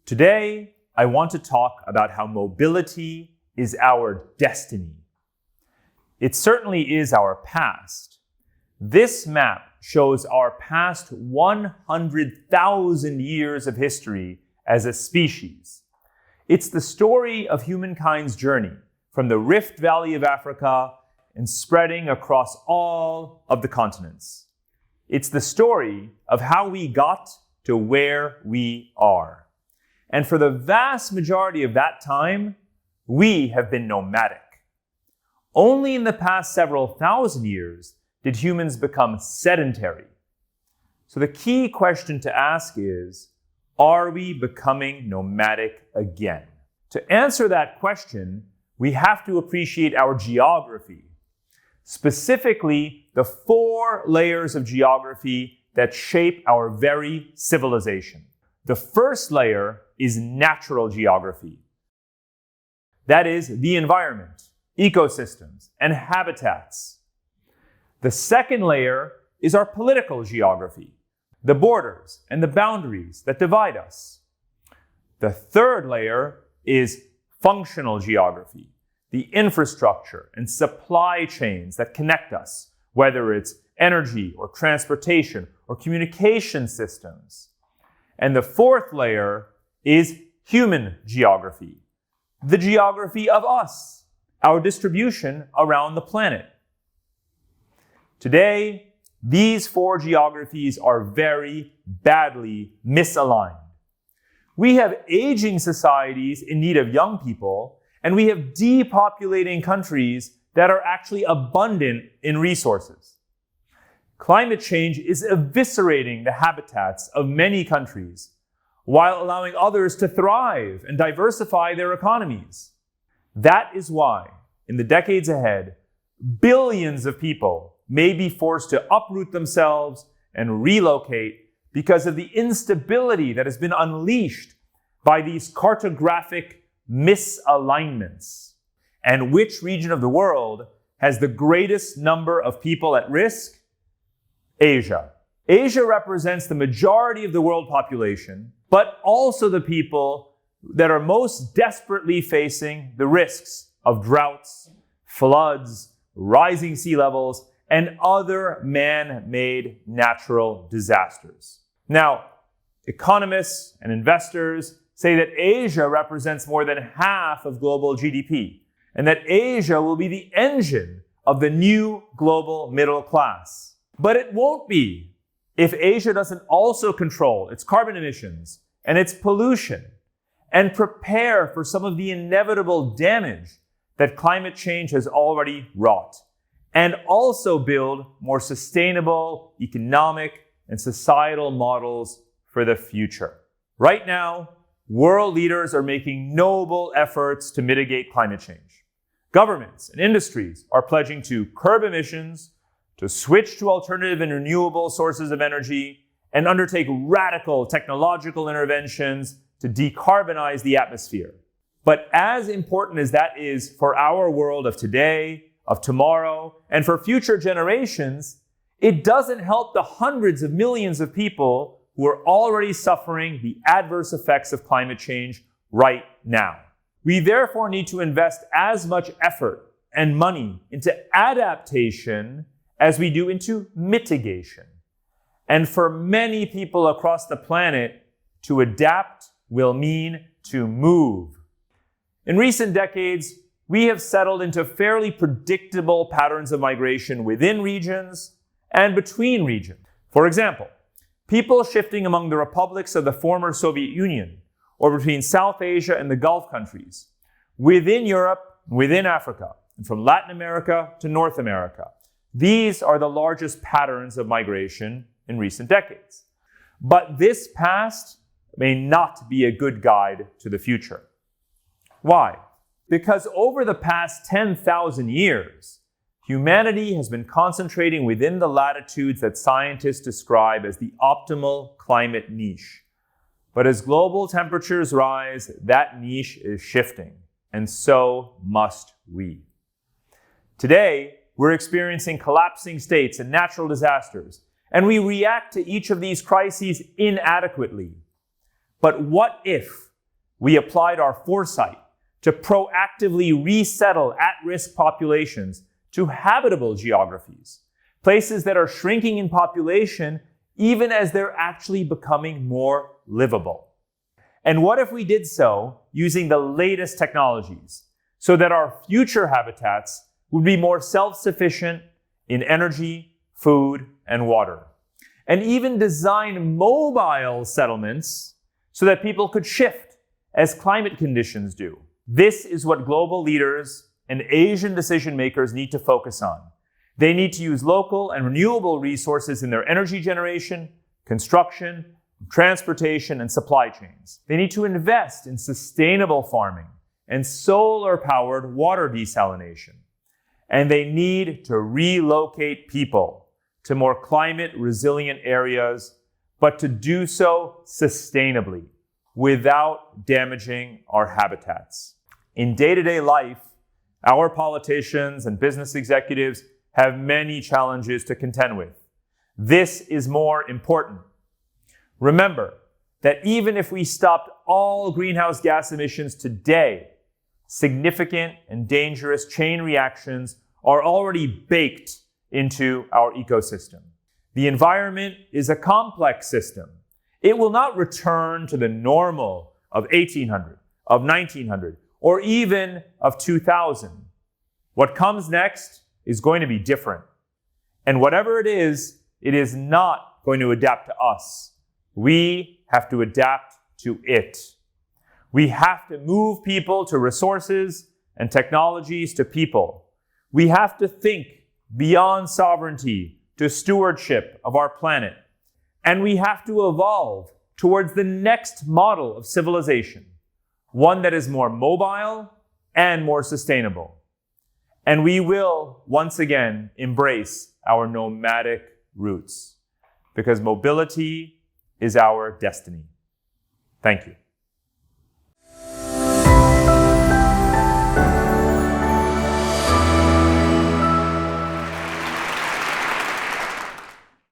Today, I want to talk about how mobility is our destiny. It certainly is our past. This map shows our past 100,000 years of history as a species. It's the story of humankind's journey from the Rift Valley of Africa and spreading across all of the continents. It's the story of how we got to where we are. And for the vast majority of that time, we have been nomadic. Only in the past several thousand years did humans become sedentary. So the key question to ask is, are we becoming nomadic again? To answer that question, we have to appreciate our geography, specifically the 4 layers of geography that shape our very civilization. The first layer is natural geography. That is the environment, ecosystems, and habitats. The second layer is our political geography, the borders and the boundaries that divide us. The third layer is functional geography, the infrastructure and supply chains that connect us, whether it's energy or transportation or communication systems. And the fourth layer is human geography, the geography of us, our distribution around the planet. Today, these 4 geographies are very badly misaligned. We have aging societies in need of young people, and we have depopulating countries that are actually abundant in resources. Climate change is eviscerating the habitats of many countries, while allowing others to thrive and diversify their economies. That is why, in the decades ahead, billions of people may be forced to uproot themselves and relocate because of the instability that has been unleashed by these cartographic misalignments. And which region of the world has the greatest number of people at risk? Asia. Asia represents the majority of the world population, but also the people that are most desperately facing the risks of droughts, floods, rising sea levels, and other man-made natural disasters. Now, economists and investors say that Asia represents more than half of global GDP, and that Asia will be the engine of the new global middle class. But it won't be if Asia doesn't also control its carbon emissions and its pollution and prepare for some of the inevitable damage that climate change has already wrought, and also build more sustainable economic and societal models for the future. Right now, world leaders are making noble efforts to mitigate climate change. Governments and industries are pledging to curb emissions, to switch to alternative and renewable sources of energy, and undertake radical technological interventions to decarbonize the atmosphere. But as important as that is for our world of today, of tomorrow, and for future generations, it doesn't help the hundreds of millions of people who are already suffering the adverse effects of climate change right now. We therefore need to invest as much effort and money into adaptation as we do into mitigation. And for many people across the planet, to adapt will mean to move. In recent decades, we have settled into fairly predictable patterns of migration within regions and between regions. For example, people shifting among the republics of the former Soviet Union, or between South Asia and the Gulf countries, within Europe, within Africa, and from Latin America to North America. These are the largest patterns of migration in recent decades. But this past may not be a good guide to the future. Why? Because over the past 10,000 years, humanity has been concentrating within the latitudes that scientists describe as the optimal climate niche. But as global temperatures rise, that niche is shifting, and so must we. Today, we're experiencing collapsing states and natural disasters, and we react to each of these crises inadequately. But what if we applied our foresight to proactively resettle at-risk populations to habitable geographies, places that are shrinking in population even as they're actually becoming more livable. And what if we did so using the latest technologies so that our future habitats would be more self-sufficient in energy, food, and water, and even design mobile settlements so that people could shift as climate conditions do? This is what global leaders and Asian decision makers need to focus on. They need to use local and renewable resources in their energy generation, construction, transportation, and supply chains. They need to invest in sustainable farming and solar-powered water desalination. And they need to relocate people to more climate-resilient areas, but to do so sustainably, without damaging our habitats. In day-to-day life, our politicians and business executives have many challenges to contend with. This is more important. Remember that even if we stopped all greenhouse gas emissions today, significant and dangerous chain reactions are already baked into our ecosystem. The environment is a complex system. It will not return to the normal of 1800, of 1900, or even of 2000. What comes next is going to be different. And whatever it is not going to adapt to us. We have to adapt to it. We have to move people to resources and technologies to people. We have to think beyond sovereignty to stewardship of our planet. And we have to evolve towards the next model of civilization, one that is more mobile and more sustainable. And we will, once again, embrace our nomadic roots, because mobility is our destiny. Thank you.